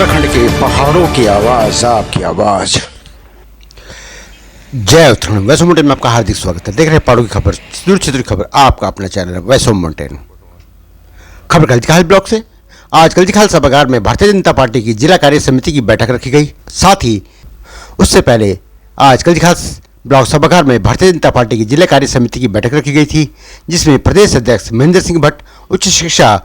उत्तराखंड के पहाड़ों की आवाज, आपकी आवाज। जय उत्तराखंड। वैसो माउंटेन में आपका हार्दिक स्वागत है। देख रहे हैं पहाड़ों की खबर, दूर क्षेत्र की खबर, आपका अपना चैनल है वैसो माउंटेन। खबर कल्जीखाल ब्लॉक से। आज कल्जीखाल सभागार में भारतीय जनता पार्टी की जिला कार्य समिति की बैठक रखी गई। साथ ही उससे पहले आज कल्जीखाल ब्लॉक सभागार में भारतीय जनता पार्टी की जिला कार्य समिति की बैठक रखी गई थी, जिसमें प्रदेश अध्यक्ष महेंद्र सिंह भट्ट, उच्च शिक्षा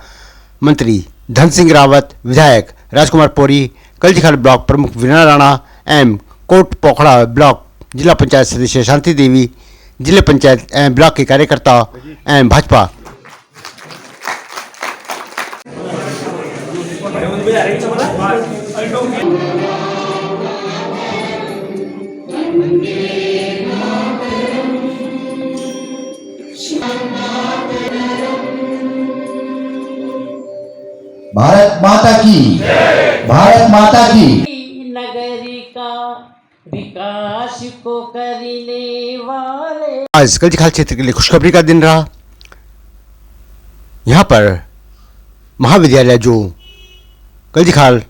मंत्री धन सिंह रावत, विधायक राजकुमार पौरी, कल्जीखाल ब्लॉक प्रमुख वीना राणा एवं कोट पोखड़ा ब्लॉक जिला पंचायत सदस्य शांति देवी, जिला पंचायत एवं ब्लॉक के कार्यकर्ता एवं भाजपा भारत माता की, भारत माता की। नगरी का विकास को करने वाले। आज कल्जीखाल क्षेत्र के लिए खुशखबरी का दिन रहा। यहाँ पर महाविद्यालय जो कल्जीखाल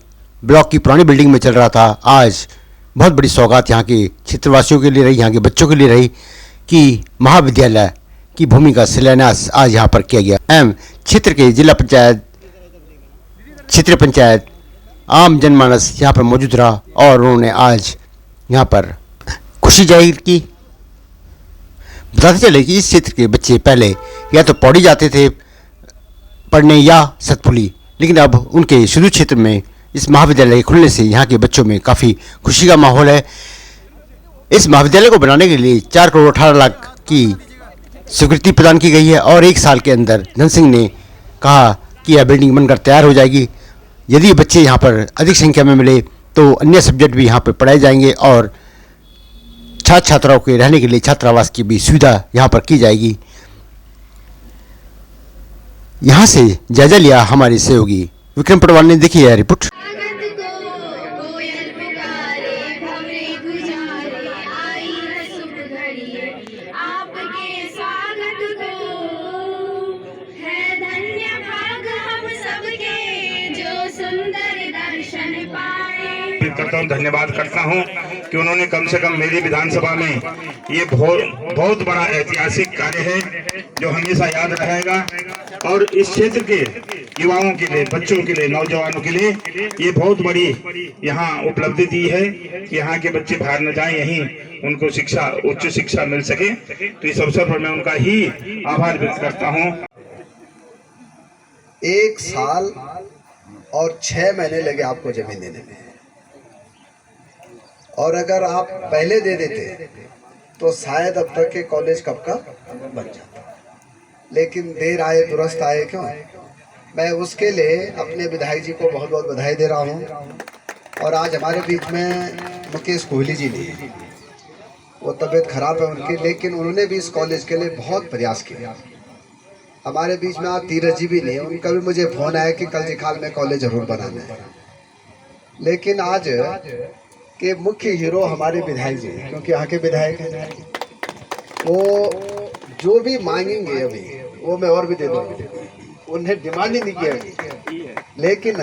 ब्लॉक की पुरानी बिल्डिंग में चल रहा था, आज बहुत बड़ी सौगात यहाँ के क्षेत्रवासियों के लिए रही, यहाँ के बच्चों के लिए रही कि महाविद्यालय की भूमि का शिलान्यास आज यहाँ पर किया गया एवं क्षेत्र के जिला पंचायत, क्षेत्रीय पंचायत, आम जनमानस यहाँ पर मौजूद रहा और उन्होंने आज यहाँ पर खुशी जाहिर की। बताते चले कि इस क्षेत्र के बच्चे पहले या तो पौड़ी जाते थे पढ़ने या सतपुली, लेकिन अब उनके सुदूर क्षेत्र में इस महाविद्यालय के खुलने से यहाँ के बच्चों में काफ़ी खुशी का माहौल है। इस महाविद्यालय को बनाने के लिए 4 करोड़ 18 लाख की स्वीकृति प्रदान की गई है और 1 साल के अंदर धन सिंह ने कहा कि यह बिल्डिंग बनकर तैयार हो जाएगी। यदि बच्चे यहाँ पर अधिक संख्या में मिले तो अन्य सब्जेक्ट भी यहाँ पर पढ़ाए जाएंगे और छात्र छात्राओं के रहने के लिए छात्रावास की भी सुविधा यहाँ पर की जाएगी। यहाँ से जायजा लिया हमारे सहयोगी विक्रम पटवाल ने। देखिए यह रिपोर्ट। धन्यवाद करता हूं कि उन्होंने कम से कम मेरी विधानसभा में ये बहुत बड़ा ऐतिहासिक कार्य है जो हमेशा याद रहेगा और इस क्षेत्र के युवाओं के लिए, बच्चों के लिए, नौजवानों के लिए ये बहुत बड़ी यहाँ उपलब्धि दी है कि यहाँ के बच्चे बाहर न जाएं, यहीं उनको शिक्षा, उच्च शिक्षा मिल सके। तो इस अवसर पर मैं उनका ही आभार व्यक्त करता हूँ। 1 साल और 6 महीने लगे आपको जमीन देने में, और अगर आप पहले दे देते तो शायद अब तक के कॉलेज कब का बन जाता, लेकिन देर आए दुरुस्त आए क्यों। मैं उसके लिए अपने विधायक जी को बहुत बहुत बधाई दे रहा हूं। और आज हमारे बीच में मुकेश कोहली जी नहीं, वो तबीयत खराब है उनकी, लेकिन उन्होंने भी इस कॉलेज के लिए बहुत प्रयास किया। हमारे बीच में आज तीरथ जी भी नहीं, उनका भी मुझे फोन आया कि कल्जीखाल में कॉलेज जरूर बनाना है। लेकिन आज के मुख्य हीरो हमारे विधायक जी, क्योंकि यहाँ के विधायक हैं, वो जो भी मांगेंगे अभी वो मैं और भी दे दूँगा, उन्हें डिमांड ही नहीं किया अभी। लेकिन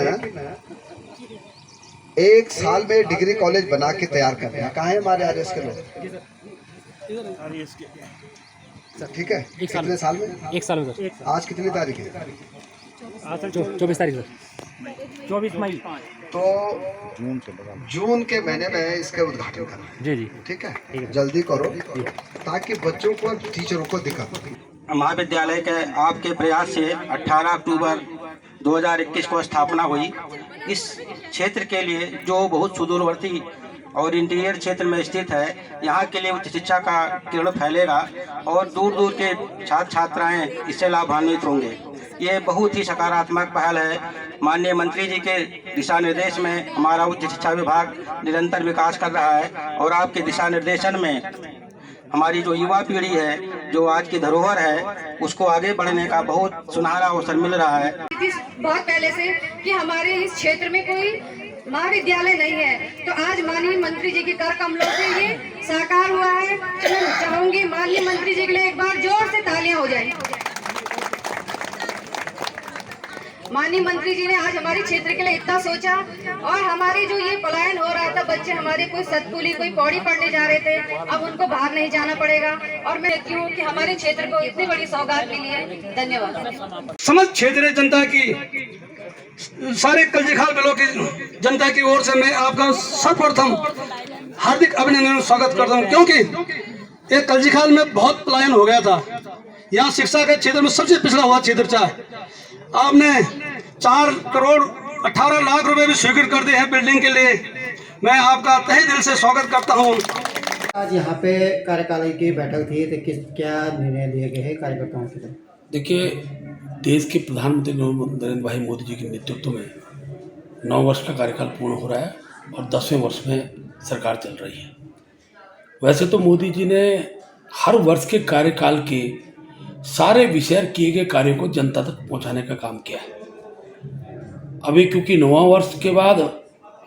1 साल में डिग्री कॉलेज बना के तैयार कर रहे हैं। कहाँ है हमारे आरएस के लोग? ठीक है, कितने साल में? 1 साल में सर। आज कितनी तारीख है? आज सर 24 तारीख सर, 24 मई। तो जून के महीने में इसका उद्घाटन करना है। जी जी ठीक है, जल्दी करो ताकि बच्चों को, टीचरों को दिक्कत हो। महाविद्यालय के आपके प्रयास से 18 अक्टूबर 2021 को स्थापना हुई। इस क्षेत्र के लिए जो बहुत सुदूरवर्ती और इंटीरियर क्षेत्र में स्थित है, यहाँ के लिए उच्च शिक्षा का किरण फैलेगा और दूर दूर के छात्र छात्राएं इससे लाभान्वित होंगे। ये बहुत ही सकारात्मक पहल है। माननीय मंत्री जी के दिशा निर्देश में हमारा उच्च शिक्षा विभाग निरंतर विकास कर रहा है और आपके दिशा निर्देशन में हमारी जो युवा पीढ़ी है, जो आज की धरोहर है, उसको आगे बढ़ने का बहुत सुनहरा अवसर मिल रहा है। बहुत पहले से कि हमारे इस क्षेत्र में कोई महाविद्यालय नहीं है, तो आज माननीय मंत्री जी के कर कमलों से ये साकार हुआ है। मैं चाहूंगी माननीय मंत्री जी के लिए एक बार जोर से तालियां हो जाए। माननीय मंत्री जी ने आज हमारे क्षेत्र के लिए इतना सोचा, और हमारे जो ये पलायन हो रहा था, बच्चे हमारे कोई सतपुली कोई पौड़ी पढ़ने जा रहे थे, अब उनको बाहर नहीं जाना पड़ेगा। और मैं कहती हूँ कि हमारे क्षेत्र को इतनी बड़ी सौगात मिली है। धन्यवाद। समस्त क्षेत्रीय जनता की, सारे कल्जीखाल ब्लॉक की जनता की ओर से मैं आपका सर्वप्रथम हार्दिक अभिनंदन स्वागत करता हूँ, क्योंकि एक कल्जीखाल में बहुत पलायन हो गया था। यहाँ शिक्षा के क्षेत्र में सबसे पिछड़ा हुआ क्षेत्र था। आपने 4 करोड़ 18 लाख रुपए भी स्वीकृत कर दिए हैं बिल्डिंग के लिए। मैं आपका तहे दिल से स्वागत करता हूँ। आज यहाँ पे कार्यकाल की बैठक थी, तो क्या निर्णय लिए गए हैं कार्यकर्ताओं की तरफ? देखिए, देश के प्रधानमंत्री नरेंद्र भाई मोदी जी के नेतृत्व में 9 वर्ष का कार्यकाल पूर्ण हो रहा है और 10वें वर्ष में सरकार चल रही है। वैसे तो मोदी जी ने हर वर्ष के कार्यकाल के सारे विषय किए गए कार्यों को जनता तक पहुंचाने का काम किया है। अभी क्योंकि 9वां वर्ष के बाद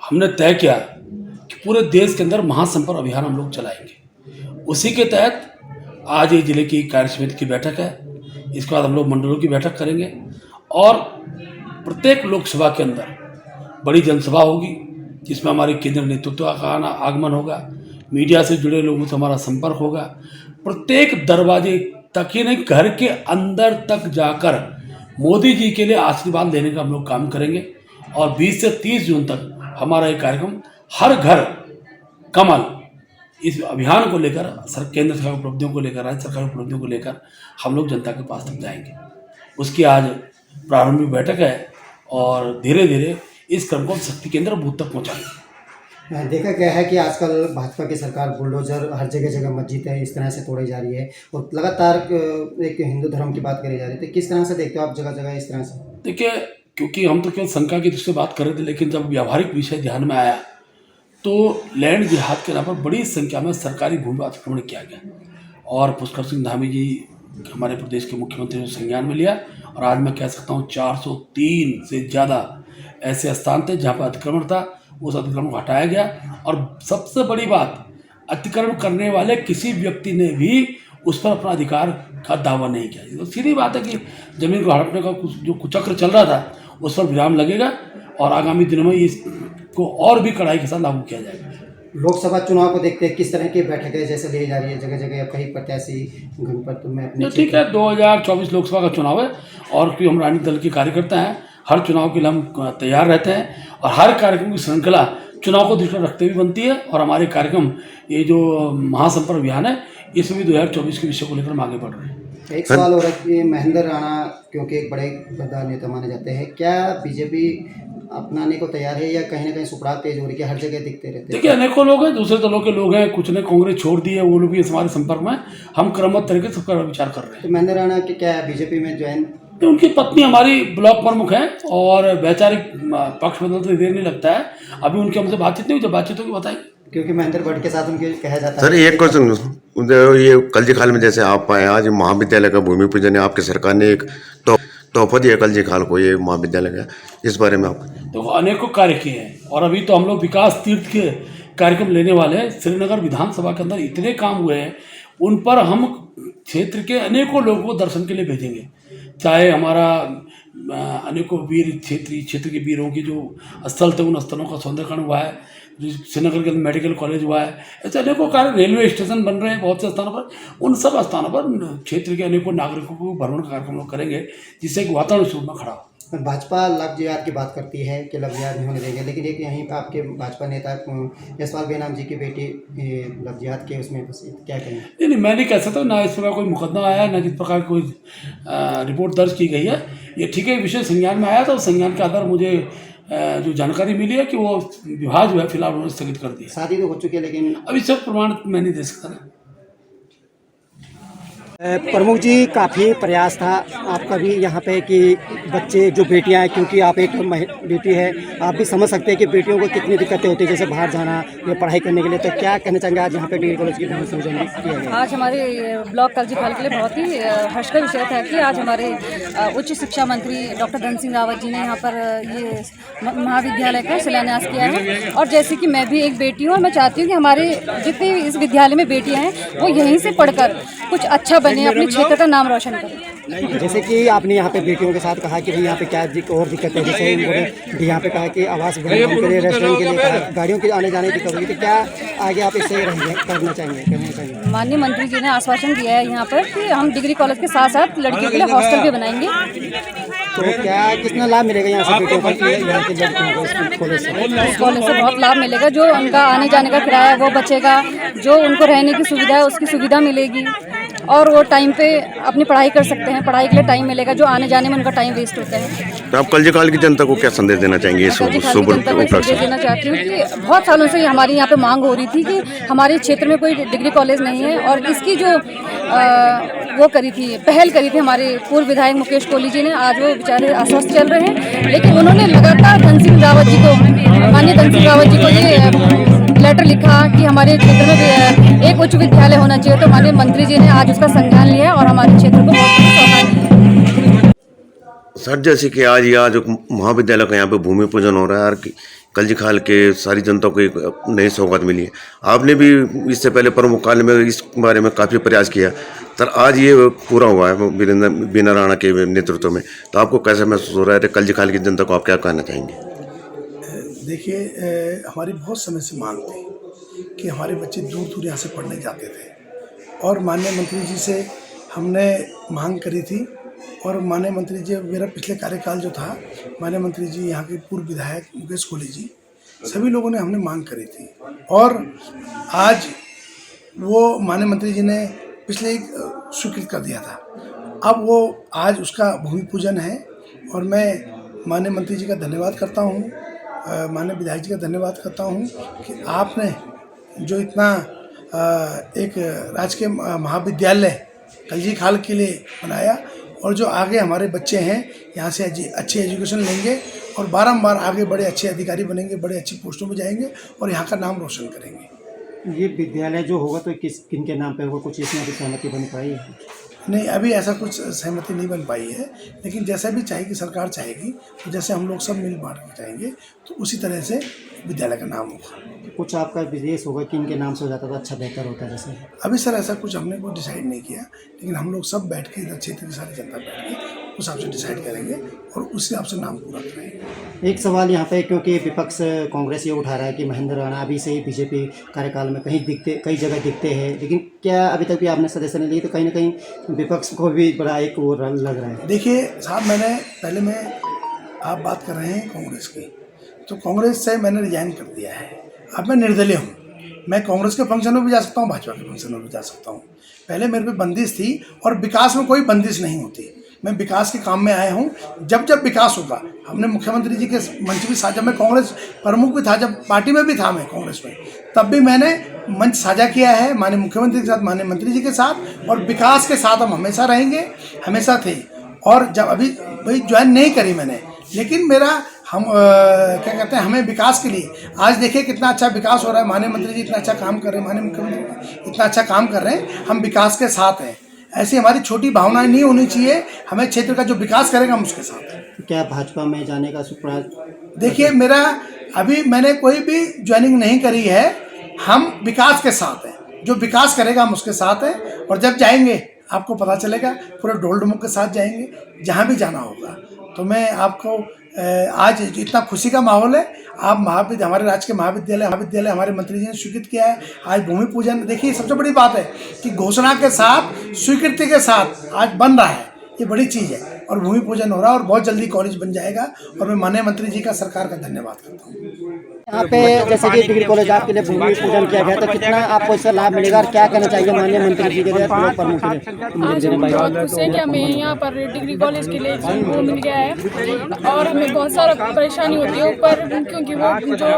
हमने तय किया कि पूरे देश के अंदर महासंपर्क अभियान हम लोग चलाएंगे। उसी के तहत आज ये जिले की कार्य समिति की बैठक है। इसके बाद हम लोग मंडलों की बैठक करेंगे और प्रत्येक लोकसभा के अंदर बड़ी जनसभा होगी, जिसमें हमारे केंद्रीय नेतृत्व का आगमन होगा, मीडिया से जुड़े लोगों से हमारा संपर्क होगा। प्रत्येक दरवाजे तक ही नहीं, घर के अंदर तक जाकर मोदी जी के लिए आशीर्वाद लेने का हम लोग काम करेंगे। और 20 से 30 जून तक हमारा ये कार्यक्रम हर घर कमल इस अभियान को लेकर, केंद्र सरकार उपलब्धियों को लेकर, राज्य सरकार उपलब्धियों को लेकर हम लोग जनता के पास तक जाएंगे। उसकी आज प्रारंभिक बैठक है और धीरे धीरे इस क्रम को शक्ति केंद्र बूथ तक पहुँचाएंगे। देखा गया है कि आजकल भाजपा की सरकार बुलडोजर हर जगह जगह मस्जिद है इस तरह से तोड़ी जा रही है और लगातार एक हिंदू धर्म की बात करी जा रही है, तो किस तरह से देखते हो आप जगह जगह इस तरह से? देखिए, क्योंकि हम तो केवल शंका की दृष्टि से बात कर रहे थे, लेकिन जब व्यावहारिक विषय ध्यान में आया तो लैंड जिहाद के नाम पर बड़ी संख्या में सरकारी भूमि पर अतिक्रमण किया गया और पुष्कर सिंह धामी जी हमारे प्रदेश के मुख्यमंत्री ने संज्ञान में लिया। और आज मैं कह सकता हूँ 403 से ज़्यादा ऐसे स्थान थे जहाँ पर अतिक्रमण था, उस अतिक्रमण को हटाया गया। और सबसे बड़ी बात, अतिक्रमण करने वाले किसी व्यक्ति ने भी उस पर अपना अधिकार का दावा नहीं किया। तो सीधी बात है कि जमीन को हड़पने का जो कुचक्र चल रहा था उस पर विराम लगेगा और आगामी दिनों में इसको और भी कड़ाई के साथ लागू किया जाएगा। लोकसभा चुनाव को देखते हैं किस तरह की बैठकें जैसे ली जा रही है जगह जगह, कई प्रत्याशी गणपत में अपने ठीक है, 2024 लोकसभा का चुनाव है और क्योंकि हम राजनीतिक दल के कार्यकर्ता हैं, हर चुनाव के लिए हम तैयार रहते हैं और हर कार्यक्रम की श्रृंखला चुनाव को दृष्टि रखते हुए बनती है। और हमारे कार्यक्रम ये जो महासंपर्क अभियान है इसमें भी 2024 के विषय को लेकर हम आगे बढ़ रहे हैं। एक सवाल हो रहा है कि महेंद्र राणा क्योंकि एक बड़े गद्दार नेता माने जाते हैं, क्या बीजेपी अपनाने को तैयार है या कहीं ना कहीं सुपड़ा तेज हो रही है, हर जगह दिखते रहते हैं? देखिए, अनेकों लोग हैं, दूसरे दलों के लोग हैं, कुछ ने कांग्रेस छोड़ दी है, वो लोग भी हमारे संपर्क में, हम क्रमबद्ध तरीके से सबका विचार कर रहे हैं। तो महेंद्र राणा की क्या बीजेपी में ज्वाइन? उनकी पत्नी हमारी ब्लॉक प्रमुख है और वैचारिक पक्ष बदलते देर नहीं लगता है। अभी उनकी हमसे बातचीत नहीं हुई, जब बातचीत होगी बताएंगे। क्योंकि महेंद्र भट्ट के साथ उनके कहा जाता है। सर, एक क्वेश्चन, ये कल्जीखाल में जैसे आप आए, आज महाविद्यालय का भूमि पूजन है, आपकी सरकार ने एक तोहफा दिया कल्जीखाल को, ये महाविद्यालय का, इस बारे में आप? तो अनेकों कार्य किए हैं और अभी तो हम लोग विकास तीर्थ के कार्यक्रम लेने वाले हैं। श्रीनगर विधानसभा के अंदर इतने काम हुए हैं, उन पर हम क्षेत्र के अनेकों लोगों को दर्शन के लिए भेजेंगे। चाहे हमारा अनेकों वीर क्षेत्र के वीरों के जो स्थल थे, उन स्थलों का सौंदर्यकरण हुआ है, श्रीनगर के अंदर मेडिकल कॉलेज हुआ है, ऐसे अनेकों कार्य, रेलवे स्टेशन बन रहे हैं बहुत से स्थानों पर। उन सब स्थानों पर क्षेत्र के अनेकों नागरिकों को भ्रमण का कार्यक्रम लोग करेंगे, जिससे एक वातावरण शुरू में खड़ा हो। भाजपा लव जिहाद की बात करती है कि लव जिहाद नहीं होने देंगे, लेकिन एक यहीं पर आपके भाजपा नेता यशपाल बेनाम जी की बेटी लव जिहाद के उसमें क्या कहेंगे? नहीं, मैं नहीं कह सकता, ना इस प्रकार कोई मुकदमा आया है, ना किस प्रकार कोई रिपोर्ट दर्ज की गई है। ये ठीक है, विषय संज्ञान में आया था, उस संज्ञान के आधार मुझे जो जानकारी मिली है कि वो विवाह जो है फिलहाल उन्होंने स्थगित कर दिया। शादी तो हो चुकी है, लेकिन अभी सब प्रमाण मैं नहीं दे सकता ना। प्रमुख जी, काफ़ी प्रयास था आपका भी यहाँ पे कि बच्चे जो बेटियाँ हैं, क्योंकि आप एक बेटी है, आप भी समझ सकते हैं कि बेटियों को कितनी दिक्कतें होती है, जैसे बाहर जाना या पढ़ाई करने के लिए। तो क्या कहना चाहेंगे आज यहाँ पे डिग्री कॉलेज की भूमि पूजन किया गया? आज हमारे ब्लॉक कल्जीखाल के लिए बहुत ही हर्ष का विषय था कि आज हमारे उच्च शिक्षा मंत्री डॉक्टर धन सिंह रावत जी ने यहाँ पर ये महाविद्यालय का शिलान्यास किया है। और जैसे कि मैं भी एक बेटी हूँ और मैं चाहती हूँ कि हमारे जितनी इस विद्यालय में बेटियाँ हैं वो यहीं से पढ़कर कुछ अच्छा बने, अपने क्षेत्र का नाम रोशन करें। जैसे कि आपने यहाँ पे बेटियों के साथ कहा कि भाई यहाँ पे क्या और दिक्कत है, जैसे उन्होंने भी यहाँ पे कहा कि आवास बनवाने के लिए, रेस्टोरेंट के लिए कहा, गाड़ियों के आने जाने की करोगी, तो क्या आगे आप इससे करना चाहेंगे? माननीय मंत्री जी ने आश्वासन दिया है यहाँ पर कि हम डिग्री कॉलेज के साथ साथ लड़कियों के लिए हॉस्टल भी बनाएंगे। तो क्या कितना लाभ मिलेगा यहाँ से बेटियों को, यहाँ के लड़कियों को इस कॉलेज से? इस कॉलेज से बहुत लाभ मिलेगा, जो उनका आने जाने का किराया वो बचेगा, जो उनको रहने की सुविधा है उसकी सुविधा मिलेगी, और वो टाइम पे अपनी पढ़ाई कर सकते हैं, पढ़ाई के लिए टाइम मिलेगा, जो आने जाने में उनका टाइम वेस्ट होता है। तो आप कल्जीखाल की जनता को क्या संदेश देना चाहेंगे इस शुभ उपलक्ष्य से? देना चाहती हूँ कि बहुत सालों से हमारी यहाँ पे मांग हो रही थी कि हमारे क्षेत्र में कोई डिग्री कॉलेज नहीं है, और इसकी जो वो करी थी, पहल करी थी हमारे पूर्व विधायक मुकेश कोहली जी ने। आज वो बेचारे अस्वस्थ चल रहे हैं, लेकिन उन्होंने लगातार धन सिंह रावत जी को, माननीय धन सिंह रावत जी को ये लेटर लिखा कि हमारे क्षेत्र में एक उच्च विद्यालय होना चाहिए, तो माननीय मंत्री जी ने आज उसका संज्ञान लिया और हमारे क्षेत्र को बहुत बड़ी सौगात दी। सर जैसे कि आज महाविद्यालय का यहाँ पे भूमि पूजन हो रहा है और कल्जीखाल के सारी जनता को एक नई सौगात मिली है। आपने भी इससे पहले प्रमुख काल में इस बारे में काफ़ी प्रयास किया, सर आज ये पूरा हुआ है बीना राणा के नेतृत्व में, तो आपको कैसा महसूस हो रहा है? कल्जीखाल की जनता को आप क्या कहना चाहेंगे? देखिए, हमारी बहुत समय से मांग थी कि हमारे बच्चे दूर दूर यहाँ से पढ़ने जाते थे, और माननीय मंत्री जी से हमने मांग करी थी, और माननीय मंत्री जी, मेरा पिछले कार्यकाल जो था, माननीय मंत्री जी, यहाँ के पूर्व विधायक मुकेश कोहली जी, सभी लोगों ने हमने मांग करी थी, और आज वो माननीय मंत्री जी ने पिछले एक स्वीकृत कर दिया था। अब वो आज उसका भूमि पूजन है, और मैं माननीय मंत्री जी का धन्यवाद करता हूँ, माननीय विधायक जी का धन्यवाद करता हूँ कि आपने जो इतना एक राजकीय महाविद्यालय कल्जीखाल के लिए बनाया, और जो आगे हमारे बच्चे हैं यहाँ से अच्छी एजुकेशन लेंगे और बारंबार आगे बड़े अच्छे अधिकारी बनेंगे, बड़े अच्छी पोस्टों में जाएंगे और यहाँ का नाम रोशन करेंगे। ये विद्यालय जो होगा तो किन के नाम पे होगा, कुछ इसमें भी सहमति बन पाई है? नहीं, अभी ऐसा कुछ सहमति नहीं बन पाई है, लेकिन जैसा भी चाहेगी सरकार चाहेगी, तो जैसे हम लोग सब मिल बांट के चाहेंगे तो उसी तरह से विद्यालय का नाम होगा। कुछ आपका विदेश होगा कि इनके नाम से हो जाता तो अच्छा बेहतर होता है? जैसे अभी सर ऐसा कुछ हमने कोई डिसाइड नहीं किया, लेकिन हम लोग सब बैठ के इधर क्षेत्र की सारी जनता बैठ के उस हिसाब से डिसाइड करेंगे और उस हिसाब से नाम पूरा कराएंगे। एक सवाल यहाँ पे, क्योंकि विपक्ष कांग्रेस ये उठा रहा है कि महेंद्र राणा अभी से ही बीजेपी कार्यकाल में कई जगह दिखते हैं, लेकिन क्या अभी तक भी आपने सदस्य नहीं ली, तो कहीं ना कहीं विपक्ष को भी बड़ा एक वो लग रहा है? देखिए साहब, आप बात कर रहे हैं कांग्रेस की, तो कांग्रेस से मैंने रिजाइन कर दिया है। अब मैं निर्दलीय हूँ, मैं कांग्रेस के फंक्शन में भी जा सकता हूँ, भाजपा के फंक्शन में भी जा सकता हूँ। पहले मेरे पे बंदिश थी, और विकास में कोई बंदिश नहीं होती। मैं विकास के काम में आया हूँ। जब विकास होगा, हमने मुख्यमंत्री जी के मंच भी साझा, मैं कांग्रेस प्रमुख भी था, जब पार्टी में भी था मैं कांग्रेस में, तब भी मैंने मंच साझा किया है माननीय मुख्यमंत्री के साथ, माननीय मंत्री जी के साथ, और विकास के साथ हम हमेशा रहेंगे, हमेशा थे। और जब अभी भाई ज्वाइन नहीं करी मैंने, लेकिन मेरा क्या कहते हैं, हमें विकास के लिए आज देखिए कितना अच्छा विकास हो रहा है। माननीय मंत्री जी इतना अच्छा काम कर रहे हैं, माननीय मुख्यमंत्री इतना अच्छा काम कर रहे हैं, हम विकास के साथ हैं। ऐसी हमारी छोटी भावनाएं नहीं होनी चाहिए, हमें क्षेत्र का जो विकास करेगा हम उसके साथ हैं। क्या भाजपा में जाने का सुप्राज? देखिए, मैंने कोई भी ज्वाइनिंग नहीं करी है, हम विकास के साथ हैं, जो विकास करेगा हम उसके साथ हैं, और जब जाएंगे आपको पता चलेगा, पूरे ढोल ढुमक के साथ जाएंगे जहाँ भी जाना होगा। तो मैं आपको आज इतना खुशी का माहौल है, आप हमारे राज्य के महाविद्यालय हमारे मंत्री जी ने स्वीकृत किया है। आज भूमि पूजन, देखिए सबसे बड़ी बात है कि घोषणा के साथ, स्वीकृति के साथ आज बन रहा है, ये बड़ी चीज़ है, और भूमि पूजन हो रहा है, और बहुत जल्दी कॉलेज बन जाएगा, और मैं माननीय मंत्री जी का, सरकार का धन्यवाद करता हूँ। यहाँ पे जैसे कि डिग्री कॉलेज आपके लिए भूमि पूजन किया गया, तो कितना आपको इससे लाभ मिलेगा, और क्या कहना चाहिए माननीय मंत्री जी के लिए, प्रमुख के लिए? आज हम बहुत खुश हैं कि हमें यहाँ पर डिग्री कॉलेज के लिए वो मिल गया है, और हमें बहुत सारा परेशानी होती है ऊपर, क्योंकि वो जो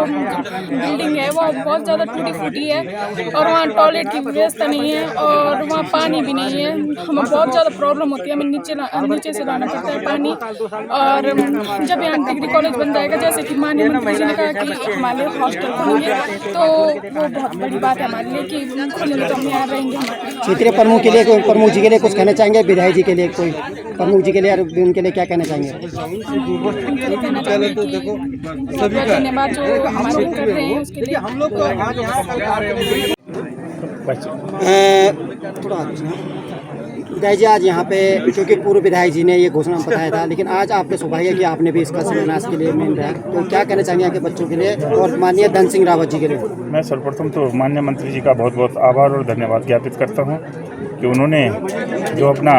बिल्डिंग है वो बहुत ज़्यादा टूटी फूटी है, और वहाँ टॉयलेट की व्यवस्था नहीं है, और वहाँ पानी भी नहीं है। हमें बहुत ज़्यादा प्रॉब्लम होती है, हमें नीचे से लाना पड़ता है पानी। और जब यहाँ डिग्री कॉलेज बन जाएगा, जैसे कि माननीय मंत्री जी ने कहा कि हमारे हॉस्टल खुलेंगे, तो वो बहुत बड़ी बात है हमारे लिए कि खुलेंगे तो हम यहाँ रहेंगे। क्षेत्रीय प्रमुख के लिए, प्रमुख जी के लिए कुछ कहना चाहेंगे? विधायक जी के लिए, कोई प्रमुख जी के लिए, उनके लिए क्या कहना चाहेंगे? धन्यवाद जो हमारे कर रहे हैं उसके लिए। हम लोग थोड़ा विधायक जी आज यहाँ पे क्योंकि पूर्व विधायक जी ने ये घोषणा बताया था, लेकिन आज आपका सौभाग्य कि आपने भी इसका शिलान्यास के लिए मिल रहा है, तो क्या कहना चाहेंगे आपके बच्चों के लिए और माननीय धन सिंह रावत जी के लिए? मैं सर्वप्रथम तो माननीय मंत्री जी का बहुत बहुत आभार और धन्यवाद ज्ञापित करता हूँ कि उन्होंने जो अपना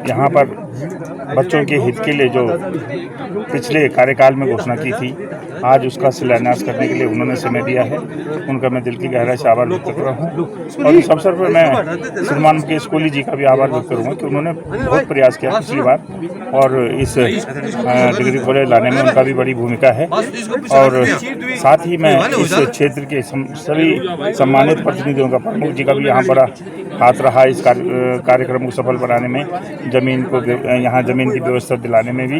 यहाँ पर बच्चों के हित के लिए जो पिछले कार्यकाल में घोषणा की थी, आज उसका शिलान्यास करने के लिए उन्होंने समय दिया है। उनका मैं दिल की गहराई से आभार व्यक्त कर रहा हूँ और इस अवसर पर मैं श्रीमान मुकेश कोहली जी का भी आभार व्यक्त करूँगा कि उन्होंने बहुत प्रयास किया पिछली बार और इस डिग्री कॉलेज लाने में उनका भी बड़ी भूमिका है। और साथ ही मैं इस क्षेत्र के सभी सम्मानित प्रतिनिधियों का, प्रमुख जी का भी यहाँ बड़ा हाथ रहा इस कार्यक्रम को सफल बनाने में, यहाँ ज़मीन की व्यवस्था दिलाने में भी।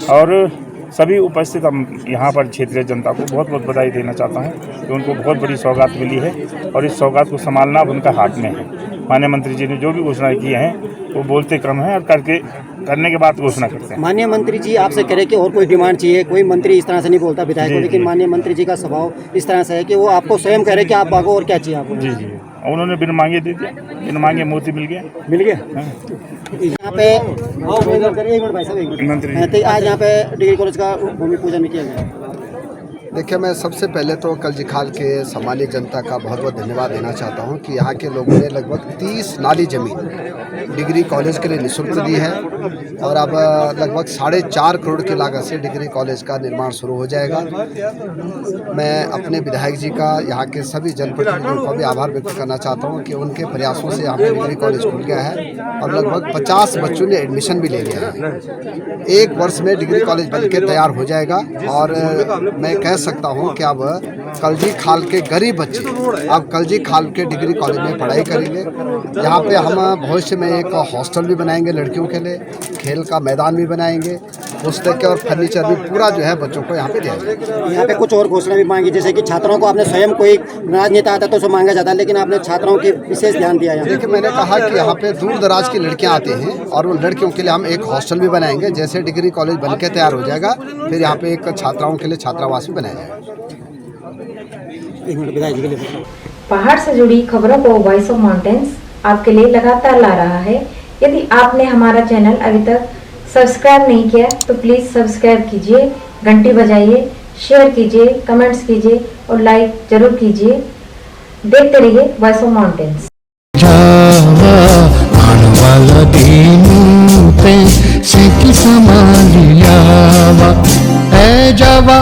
और सभी उपस्थित हम यहाँ पर क्षेत्रीय जनता को बहुत बहुत बधाई देना चाहता हूँ कि उनको बहुत बड़ी सौगात मिली है और इस सौगात को संभालना अब उनका हाथ में है। माननीय मंत्री जी ने जो भी घोषणाएं की हैं वो बोलते कम हैं और करने के बाद घोषणा करते हैं। माननीय मंत्री जी आपसे कह रहे कि और कोई डिमांड चाहिए, कोई मंत्री इस तरह से नहीं बोलता विधायक को, लेकिन माननीय मंत्री जी का स्वभाव इस तरह से है कि वो आपको स्वयं कह रहे कि आप मांगो और क्या चाहिए आपको। जी जी, उन्होंने बिन मांगे दे दिया, बिन मांगे मोती मिल गया। यहाँ पे मंत्री आज यहाँ पे डिग्री कॉलेज का भूमि पूजन भी किया गया। देखिए, मैं सबसे पहले तो कलजीखाल के सम्मानित जनता का बहुत बहुत धन्यवाद देना चाहता हूं कि यहाँ के लोगों ने लगभग 30 नाली ज़मीन डिग्री कॉलेज के लिए निःशुल्क दी है और अब लगभग 4.5 करोड़ की लागत से डिग्री कॉलेज का निर्माण शुरू हो जाएगा। मैं अपने विधायक जी का, यहाँ के सभी जनप्रतिनिधियों का भी आभार व्यक्त करना चाहता हूँ कि उनके प्रयासों से यहाँ पर डिग्री कॉलेज खुल गया है और लगभग 50 बच्चों ने एडमिशन भी ले लिया है। 1 वर्ष में डिग्री कॉलेज बन के तैयार हो जाएगा और मैं कह सकता हूं कि अब कलजीखाल के गरीब बच्चे अब कलजीखाल के डिग्री कॉलेज में पढ़ाई करेंगे। यहाँ पे हम भविष्य में एक हॉस्टल भी बनाएंगे लड़कियों के लिए, खेल का मैदान भी बनाएंगे, पुस्तकें और फर्नीचर भी पूरा जो है बच्चों को यहाँ पे दिया जाएगा। यहाँ पे कुछ और घोषणा भी मांगी, जैसे कि छात्रों को आपने स्वयं कोई राजनेता आता तो उसे मांगा जाता है, लेकिन आपने छात्रों की विशेष ध्यान दिया है। देखिए, मैंने कहा कि यहाँ पे दूर दराज की लड़कियाँ आती हैं और उन लड़कियों के लिए हम एक हॉस्टल भी बनाएंगे। जैसे डिग्री कॉलेज बन के तैयार हो जाएगा फिर यहाँ पे एक छात्राओं के लिए छात्रावास भी बनाया जाएगा। पहाड़ से जुड़ी खबरों को वॉइस ऑफ माउंटेन्स आपके लिए लगातार ला रहा है। यदि आपने हमारा चैनल अभी तक सब्सक्राइब नहीं किया तो प्लीज सब्सक्राइब कीजिए, घंटी बजाइए, शेयर कीजिए, कमेंट्स कीजिए और लाइक जरूर कीजिए। देखते रहिए voice of mountains. A Java